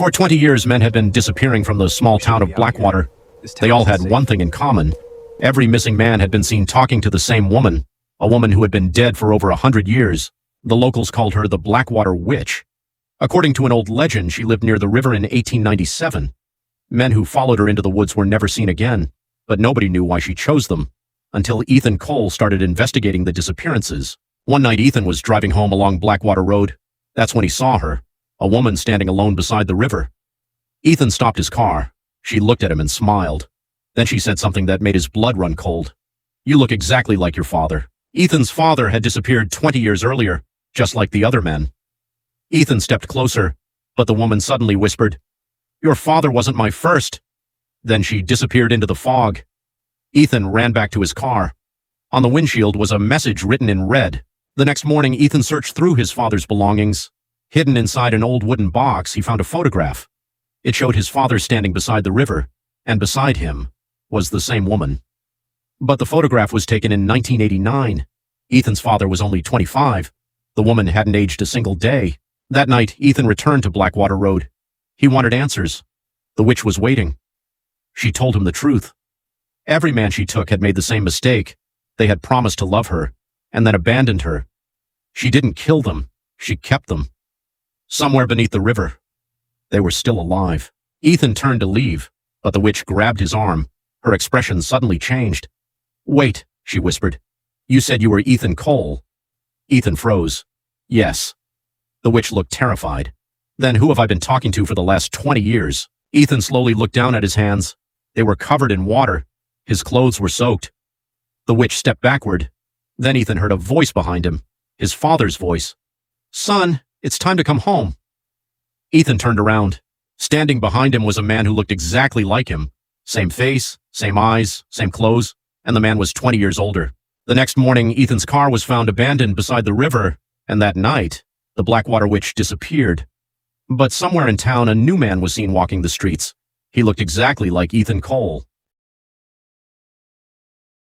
For 20 years, men had been disappearing from the small town of Blackwater. They all had one thing in common. Every missing man had been seen talking to the same woman, a woman who had been dead for over 100 years. The locals called her the Blackwater Witch. According to an old legend, she lived near the river in 1897. Men who followed her into the woods were never seen again, but nobody knew why she chose them, until Ethan Cole started investigating the disappearances. One night, Ethan was driving home along Blackwater Road. That's when he saw her, a woman standing alone beside the river. Ethan stopped his car. She looked at him and smiled. Then she said something that made his blood run cold. "You look exactly like your father." Ethan's father had disappeared 20 years earlier, just like the other men. Ethan stepped closer, but the woman suddenly whispered, "Your father wasn't my first." Then she disappeared into the fog. Ethan ran back to his car. On the windshield was a message written in red. The next morning, Ethan searched through his father's belongings. Hidden inside an old wooden box, he found a photograph. It showed his father standing beside the river, and beside him was the same woman. But the photograph was taken in 1989. Ethan's father was only 25. The woman hadn't aged a single day. That night, Ethan returned to Blackwater Road. He wanted answers. The witch was waiting. She told him the truth. Every man she took had made the same mistake. They had promised to love her, and then abandoned her. She didn't kill them. She kept them. Somewhere beneath the river, they were still alive. Ethan turned to leave, but the witch grabbed his arm. Her expression suddenly changed. "Wait," she whispered. "You said you were Ethan Cole." Ethan froze. "Yes." The witch looked terrified. "Then who have I been talking to for the last 20 years? Ethan slowly looked down at his hands. They were covered in water. His clothes were soaked. The witch stepped backward. Then Ethan heard a voice behind him, his father's voice. "Son, it's time to come home." Ethan turned around. Standing behind him was a man who looked exactly like him. Same face, same eyes, same clothes, and the man was 20 years older. The next morning, Ethan's car was found abandoned beside the river, and that night, the Blackwater Witch disappeared. But somewhere in town, a new man was seen walking the streets. He looked exactly like Ethan Cole.